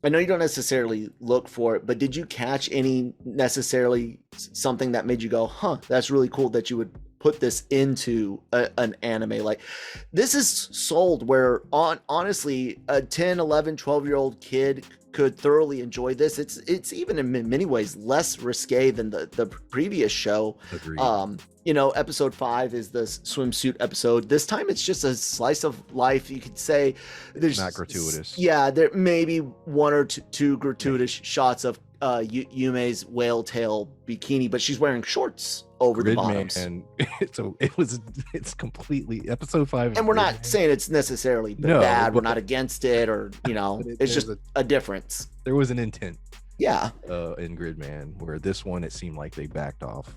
I know you don't necessarily look for it, but did you catch any necessarily something that made you go, that's really cool that you would put this into an anime? Like, this is sold where honestly a 10, 11, 12-year-old kid could thoroughly enjoy this. It's even in many ways less risque than the previous show. Agreed. Episode 5 is the swimsuit episode. This time it's just a slice of life. You could say there's not gratuitous. Yeah, there may be one or two gratuitous shots of Yume's whale tail bikini, but she's wearing shorts over the bottoms. And so it's completely episode 5. And we're not saying it's necessarily bad. We're not against it, or it's just a difference. There was an intent. Yeah. In Gridman, where this one it seemed like they backed off.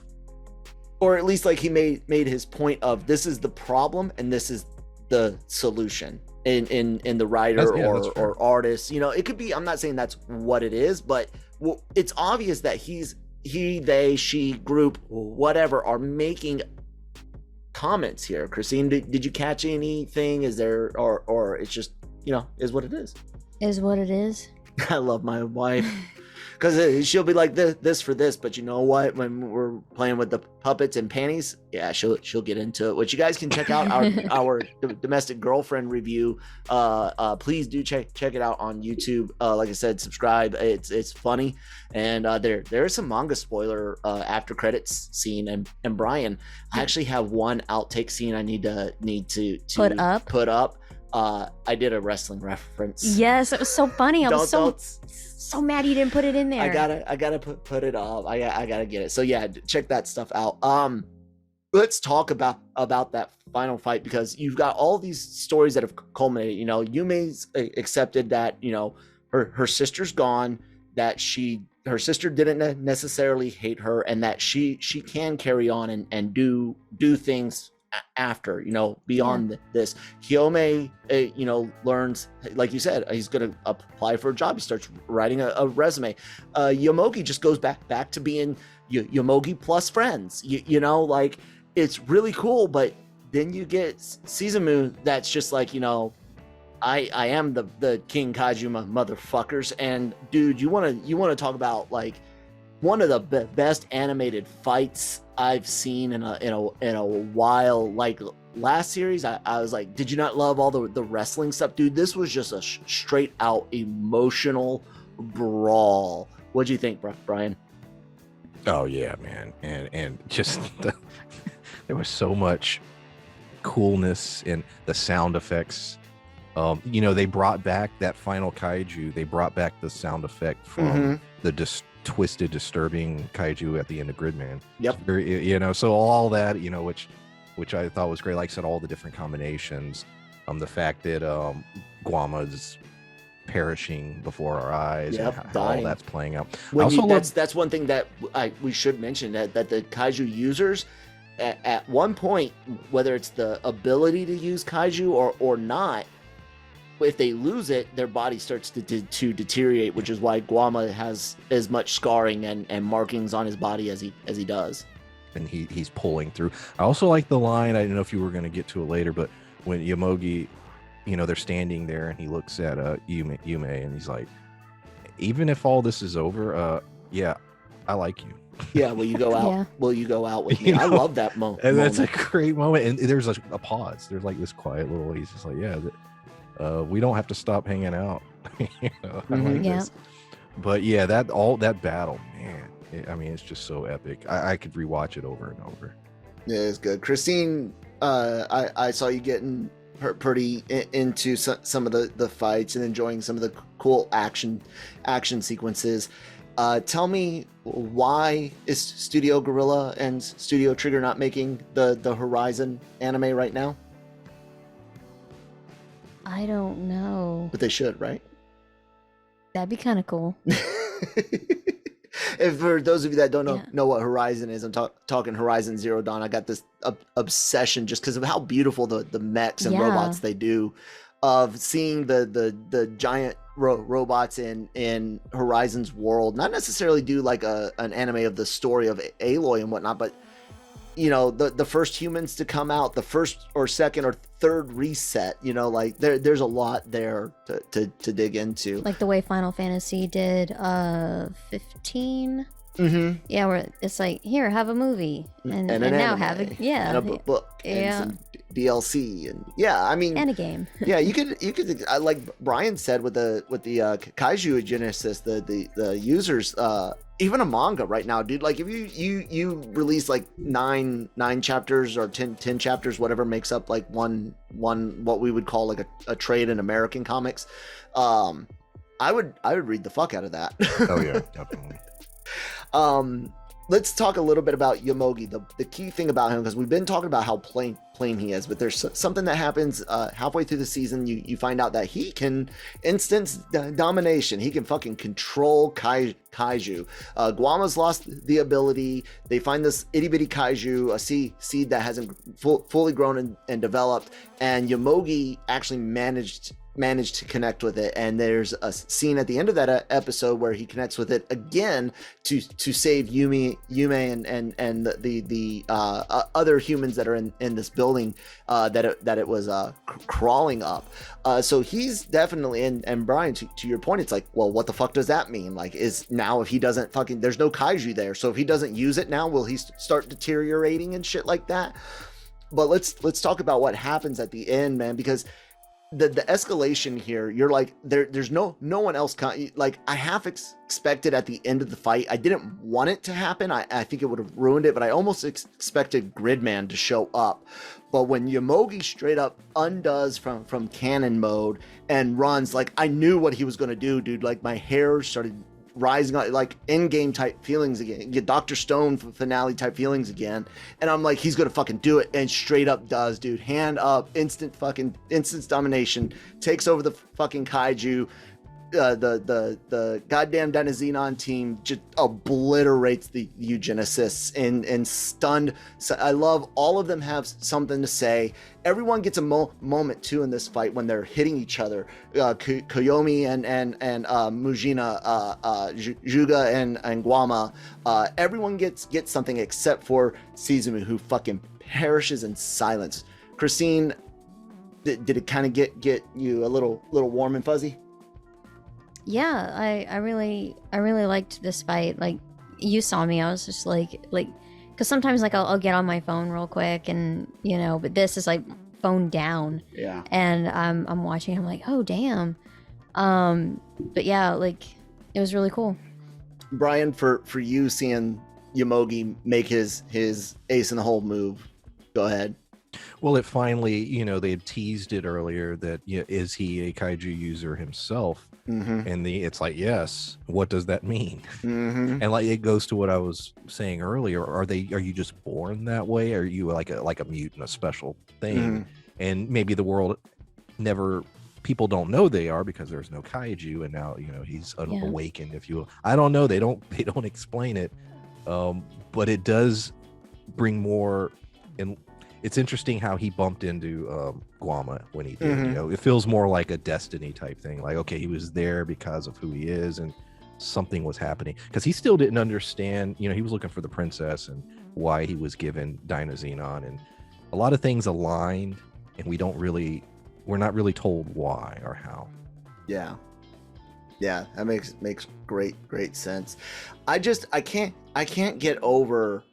Or at least like he made his point of, this is the problem and this is the solution in the writer or artist. It could be, I'm not saying that's what it is, but it's obvious that he, they, she, group, whatever, are making comments here. Christine, did you catch anything? Is there, or it's just, is what it is? Is what it is. I love my wife. Because she'll be like this for this, but you know what? When we're playing with the puppets and panties, yeah, she'll get into it. Which you guys can check out our domestic girlfriend review. Please do check it out on YouTube. Like I said, subscribe. It's funny, and there is some manga spoiler after credits scene. And Brian, I actually have one outtake scene I need to put up. I did a wrestling reference. Yes, it was so funny. I was so mad you didn't put it in there. I gotta put it up. I gotta get it. So yeah, check that stuff out. Let's talk about that final fight, because you've got all these stories that have culminated. Yume's accepted that her sister's gone, that her sister didn't necessarily hate her, and that she can carry on and do things after, beyond this. Hyome, learns, like you said, he's going to apply for a job. He starts writing a resume. Yomogi just goes back to being Yomogi plus friends. Like, it's really cool. But then you get Suzumu that's just like, I am the King Kaiju motherfuckers. And dude, you want to talk about like one of the best animated fights I've seen in a while. Like last series, I was like, did you not love all the wrestling stuff? Dude, this was just a straight out emotional brawl. What'd you think, Brian? Oh yeah, man, and just there was so much coolness in the sound effects. They brought back that final kaiju. They brought back the sound effect from the twisted, disturbing kaiju at the end of Gridman. Yep. So all that, which I thought was great. Like I said, all the different combinations. The fact that Guama's perishing before our eyes, and how all that's playing out. That's one thing that we should mention, that the kaiju users at one point, whether it's the ability to use kaiju or not, if they lose it, their body starts to deteriorate, which is why Guama has as much scarring and markings on his body as he does. And he's pulling through. I also like the line, I don't know if you were going to get to it later, but when Yomogi, they're standing there and he looks at Yume and he's like, even if all this is over, yeah, I like you. Yeah, will you go out? Yeah. Will you go out with me? I love that moment. And that's a great moment. And there's a pause. There's like this quiet little, he's just like, yeah, we don't have to stop hanging out. I like this. But yeah, that battle, man. It's just so epic. I could rewatch it over and over. Yeah, it's good. Christine, I saw you getting pretty into some of the fights and enjoying some of the cool action sequences. Tell me, why is Studio Gorilla and Studio Trigger not making the Horizon anime right now? I don't know. But they should, right? That'd be kind of cool. If for those of you that don't know what Horizon is, I'm talking Horizon Zero Dawn. I got this obsession just because of how beautiful the mechs and robots they do, of seeing the giant robots in Horizon's world. Not necessarily do like an anime of the story of Aloy and whatnot, but the first humans to come out, the first or second or third reset, like there's a lot there to dig into. Like the way Final Fantasy did 15. Mm-hmm. Yeah, where it's like, here, have a movie, and now have a and a book, and some DLC, and and a game. Yeah, you could like Brian said with the Kaiju Genesis, the users, even a manga right now, dude. Like if you release like nine chapters or 10 chapters, whatever makes up like one what we would call like a trade in American comics, I would read the fuck out of that. Oh yeah, definitely. Let's talk a little bit about Yomogi. The key thing about him, because we've been talking about how plain he is, but there's something that happens halfway through the season. You find out that he can instance domination. He can fucking control kaiju. Guama's lost the ability. They find this itty bitty kaiju, a seed that hasn't fully grown and developed, and Yomogi actually managed to connect with it, and there's a scene at the end of that episode where he connects with it again to save Yume and the other humans that are in this building that it was crawling up. So he's definitely, and Brian, to your point, it's like, well, what the fuck does that mean? Like, is now if he doesn't fucking, there's no kaiju there, so if he doesn't use it now, will he start deteriorating and shit like that? But let's talk about what happens at the end, man, because the escalation here, you're like, there's no one else like I half expected at the end of the fight. I didn't want it to happen. I think it would have ruined it, but I almost expected Gridman to show up. But when Yomogi straight up undoes from cannon mode and runs, like I knew what he was going to do, dude. Like my hair started rising up, like in-game type feelings again, get Dr. Stone finale type feelings again, and I'm like, he's gonna fucking do it, and straight up does, dude. Hand up, instant domination, takes over the fucking kaiju. The goddamn Dynazenon team just obliterates the eugenicists and stunned. So I love all of them have something to say. Everyone gets a moment too in this fight when they're hitting each other. Koyomi and Mujina, Juga and Guama. Everyone gets something except for Suzumu, who fucking perishes in silence. Christine, did it kind of get you a little warm and fuzzy? Yeah, I really liked this fight. Like, you saw me, I was just like, because sometimes like I'll get on my phone real quick, and but this is like phone down. Yeah. And I'm watching, I'm like, oh damn. But yeah, like It was really cool. Brian, for you seeing Yomogi make his ace in the hole move, go ahead. Well, it finally, they had teased it earlier that is he a kaiju user himself? And it's like, yes. What does that mean? And like it goes to what I was saying earlier. Are you just born that way? Are you like a mutant, a special thing? And maybe the world people don't know they are because there's no kaiju, and now he's awakened, if you will. I don't know. They don't explain it, but it does bring more. And it's interesting how he bumped into Guama when he did. It feels more like a destiny type thing. Like, okay, he was there because of who he is, and something was happening, because he still didn't understand. He was looking for the princess and why he was given Dynazenon, and a lot of things aligned, and we're not really told why or how. Yeah, that makes great sense. I can't get over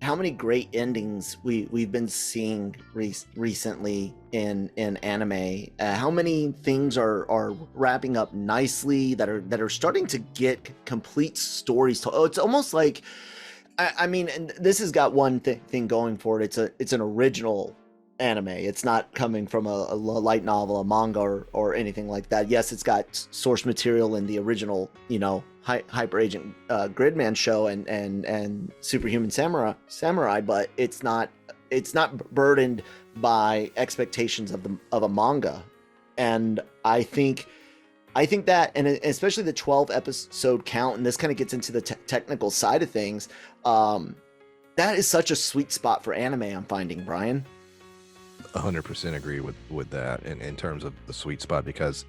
how many great endings we've been seeing recently in anime. How many things are wrapping up nicely that are starting to get complete stories told. It's almost like, I mean, and this has got one thing going for it. It's an original anime. It's not coming from a light novel, a manga, or anything like that. Yes, it's got source material in the original, Hyper Agent Gridman show and Superhuman Samurai, but it's not burdened by expectations of a manga. And I think that, and especially the 12 episode count, and this kind of gets into the technical side of things, that is such a sweet spot for anime, I'm finding, Brian. 100% agree with that in terms of the sweet spot, because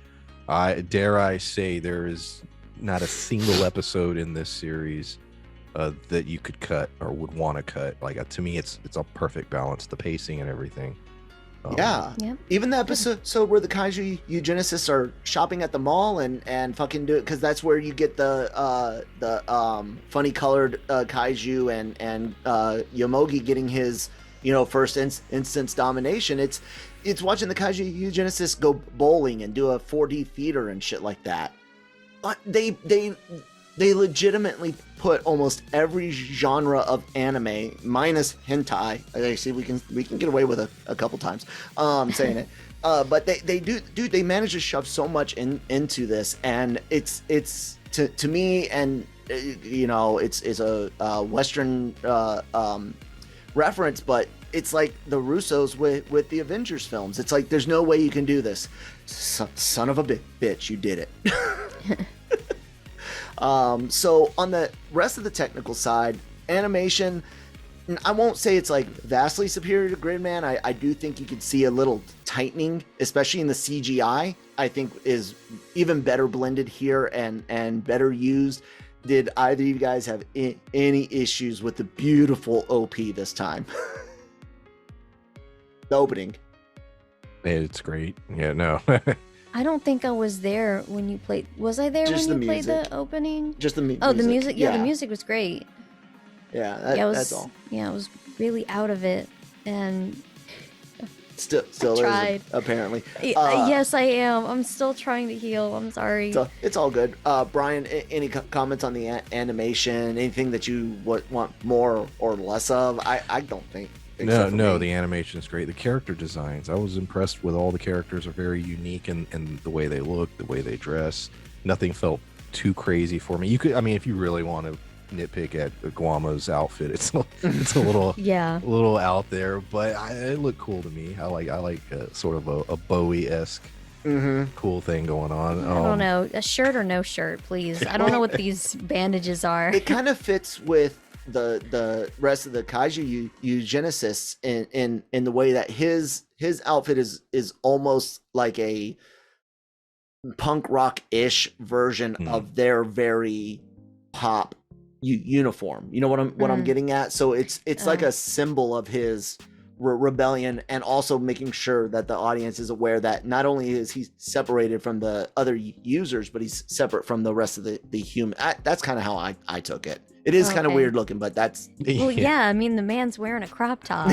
I say there is not a single episode in this series that you could cut or would want to cut. Like, to me, it's a perfect balance, the pacing and everything. Even the episode where the kaiju eugenicists are shopping at the mall and fucking do it, because that's where you get the funny colored kaiju and Yomogi getting his first instance domination. It's watching the kaiju eugenicists go bowling and do a 4D theater and shit like that. They legitimately put almost every genre of anime minus hentai. I see we can get away with a couple times saying it, but they manage to shove so much into this, and it's to me, and it's a Western reference, but it's like the Russos with the Avengers films. It's like, there's no way you can do this. Son of a bitch, you did it. So on the rest of the technical side, animation, I won't say it's like vastly superior to Gridman. I do think you could see a little tightening, especially in the CGI. I think is even better blended here and better used. Did either of you guys have any issues with the beautiful OP this time? The opening. It's great. Yeah, no. I don't think I was there when you played. Was I there Just when the you played music. the opening? Just the music. Oh, the music. Yeah, the music was great. Yeah, that's all. Yeah, I was really out of it, and Still tried. is, apparently. Yes, I am. I'm still trying to heal. I'm sorry. So it's all good. Brian, any comments on the animation? Anything that you want more or less of? I don't think. No, the animation is great. The character designs, I was impressed with. All the characters are very unique in the way they look, the way they dress. Nothing felt too crazy for me. If you really want to nitpick at Guama's outfit, it's a little yeah, a little out there, but it looked cool to me. I like sort of a Bowie-esque cool thing going on. I don't know, a shirt or no shirt, please. I don't know what these bandages are. It kind of fits with the rest of the kaiju eugenicists in the way that his outfit is almost like a punk rock-ish version of their very pop uniform. You know what I'm getting at? So it's like a symbol of his rebellion, and also making sure that the audience is aware that not only is he separated from the other users, but he's separate from the rest of the human. That's kind of how I took it. It is kind of weird looking, but that's... Well, yeah, I mean, the man's wearing a crop top.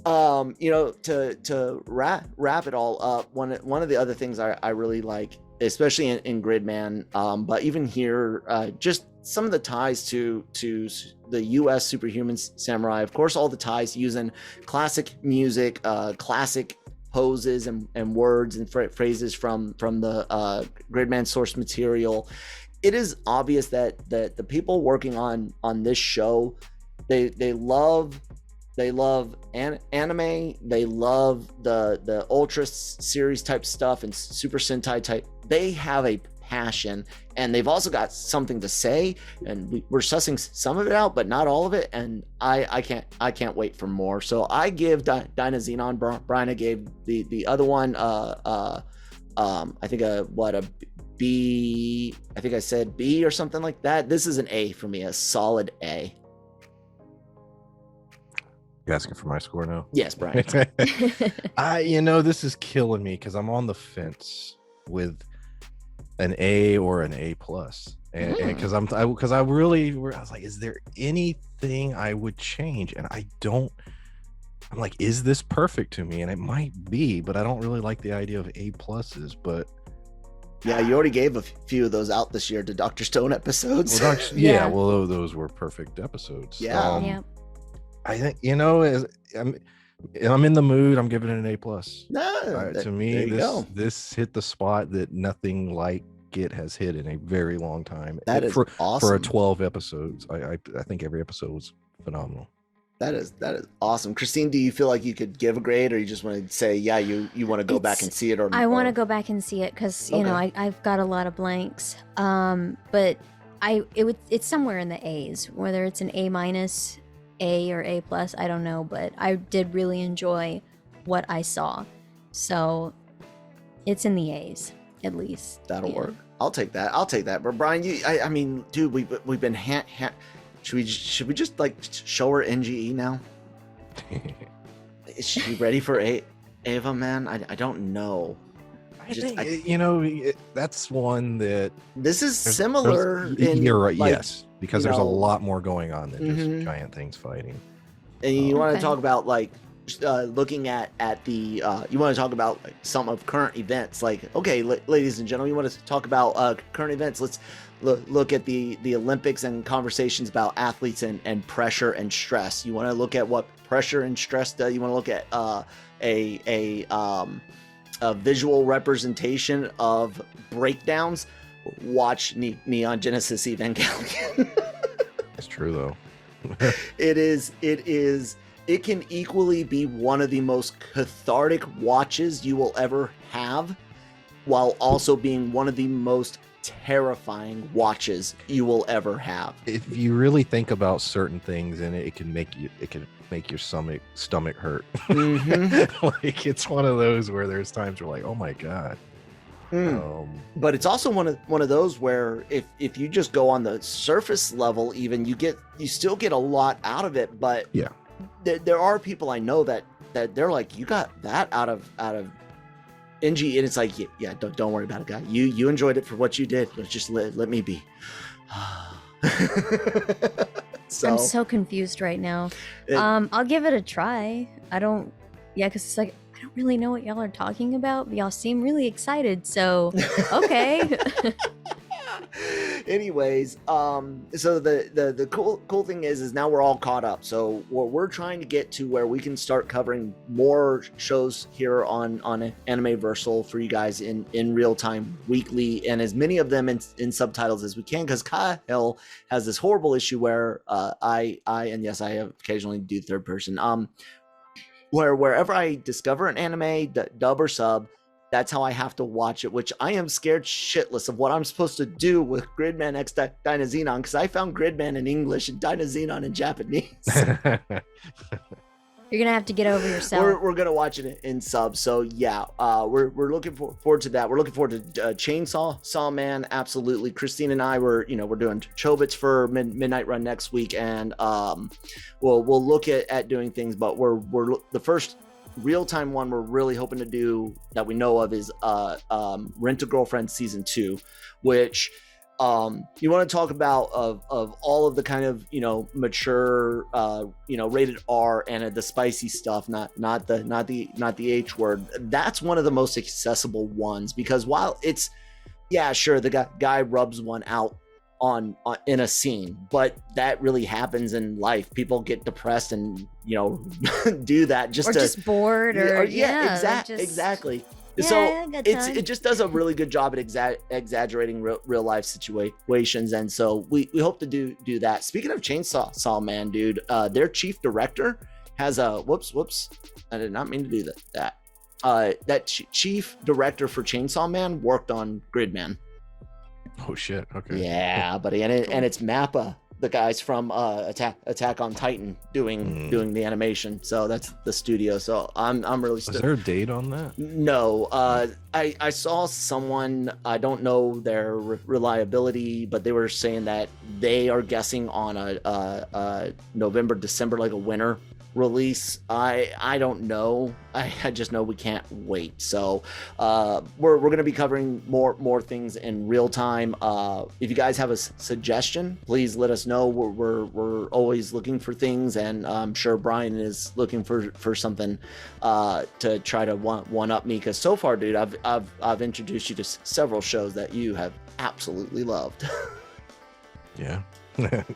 To wrap it all up, one of the other things I really like especially in Gridman, but even here, just some of the ties to the US Superhuman Samurai. Of course, all the ties using classic music, classic poses and words and phrases from the Gridman source material. It is obvious that the people working on this show, they love anime, they love the Ultra series type stuff and Super Sentai type. They have a passion, and they've also got something to say, and we're sussing some of it out, but not all of it. And I can't wait for more. So I give Dynazenon. Brian, I gave the other one I think a B. I think I said B or something like that. This is an A for me, a solid A. You asking for my score now? Yes, Brian. This is killing me because I'm on the fence with an A or an A plus, and because I was like, is there anything I would change? And I'm like, is this perfect to me? And it might be, but I don't really like the idea of A pluses. But yeah, you already gave a few of those out this year to Dr. Stone episodes. Well, well, those were perfect episodes. Yeah. I think, I'm in the mood. I'm giving it an A plus. To me, this hit the spot that nothing like it has hit in a very long time. That is awesome. For a 12 episodes. I think every episode was phenomenal. That is awesome. Christine, do you feel like you could give a grade, or you just want to say, yeah, you want to go back and see it? I want to go back and see it because I've got a lot of blanks. But it's somewhere in the A's, whether it's an A minus, A or A plus, I don't know, but I did really enjoy what I saw, so it's in the A's at least. That'll work. I'll take that. But Brian, I mean, dude, we've been should we just like show her NGE now? Is she ready for Ava, man? I don't know. That's one that this is similar. You're right. Yes, because there's a lot more going on than just giant things fighting. And you want to talk about like looking at the you want to talk about like some of current events, like, okay, ladies and gentlemen, you want to talk about current events. Let's look at the Olympics and conversations about athletes and pressure and stress. You want to look at what pressure and stress does. You want to look at a visual representation of breakdowns. Watch Neon Genesis Evangelion. It's true though. It can equally be one of the most cathartic watches you will ever have, while also being one of the most terrifying watches you will ever have. If you really think about certain things in it, it can make your stomach hurt. Like, it's one of those where there's times where like, oh my god. But it's also one of those where if you just go on the surface level, even you still get a lot out of it. But yeah, there are people I know that they're like, you got that out of NG, and it's like, yeah, don't worry about it, guy. You enjoyed it for what you did. Just let me be. I'm so confused right now. I'll give it a try. Because it's like, I don't really know what y'all are talking about, but y'all seem really excited, so okay. Anyways, so the cool thing is now we're all caught up. So we're trying to get to where we can start covering more shows here on Anime-Versal for you guys in real time, weekly, and as many of them in subtitles as we can, because Kyle has this horrible issue where I occasionally do third person, where wherever I discover an anime, dub or sub, that's how I have to watch it, which I am scared shitless of what I'm supposed to do with Gridman X Dynazenon, because I found Gridman in English and Dynazenon in Japanese. You're gonna have to get over yourself. We're gonna watch it in sub. So yeah, we're looking forward to that. We're looking forward to Chainsaw Man. Absolutely. Christine and I we're doing Chobits for Midnight Run next week, and we'll look at doing things, but we're the first real-time one we're really hoping to do that we know of is Rent a Girlfriend season 2, which you want to talk about of all of the kind of mature rated R and the spicy stuff, not the H word. That's one of the most accessible ones, because while it's yeah, sure, the guy rubs one out on in a scene, but that really happens in life. People get depressed and do that just bored or exactly. Yeah, So good time. it just does a really good job at exaggerating real life situations, and so we hope to do that. Speaking of Chainsaw Man, dude, their chief director has a whoops, I did not mean to do that. That chief director for Chainsaw Man worked on Gridman. Oh shit. Okay. Yeah, buddy, and it's Mappa, the guys from Attack on Titan doing the animation. So that's the studio. So I'm really. Is there a date on that? No, I saw someone, I don't know their reliability, but they were saying that they are guessing on a November, December, like a winter release. I don't know. I just know we can't wait. So we're going to be covering more things in real time. If you guys have a suggestion, please let us know. We're always looking for things, and I'm sure Brian is looking for something to try to one up me, because so far, dude, I've introduced you to several shows that you have absolutely loved. Yeah.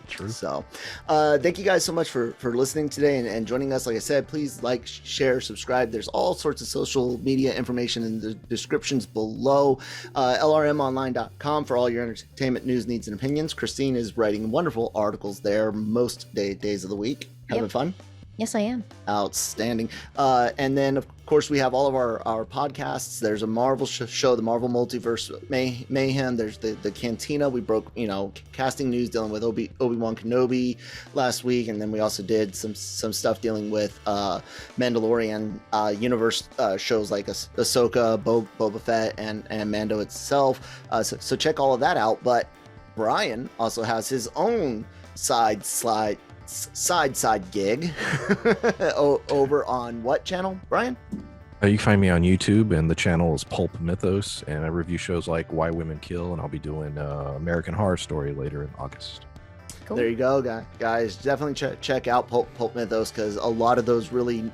True. So thank you guys so much for listening today and joining us. Like I said, please like, share, subscribe. There's all sorts of social media information in the descriptions below. LRMonline.com for all your entertainment news, needs, and opinions. Christine is writing wonderful articles there most days of the week. Having fun? Yes, I am. Outstanding. And then, of course, we have all of our podcasts. There's a Marvel show, the Marvel Multiverse Mayhem. There's the Cantina. We broke, casting news dealing with Obi-Wan Kenobi last week. And then we also did some stuff dealing with Mandalorian universe shows like Ahsoka, Boba Fett, and Mando itself. So check all of that out. But Brian also has his own side gig over on what channel, Brian? You can find me on YouTube, and the channel is PulpMythos, and I review shows like Why Women Kill, and I'll be doing American Horror Story later in August. Cool. There you go, guys. Definitely check out PulpMythos, because a lot of those really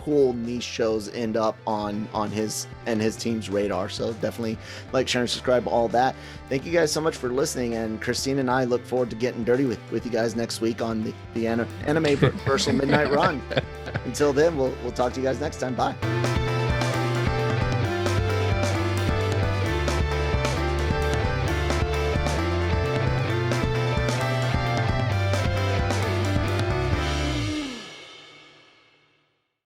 cool niche shows end up on his and his team's radar. So definitely like, share, and subscribe, all that. Thank you guys so much for listening, and Christine and I look forward to getting dirty with you guys next week on the Anime-Versal Midnight Run. Until then, we'll talk to you guys next time. Bye.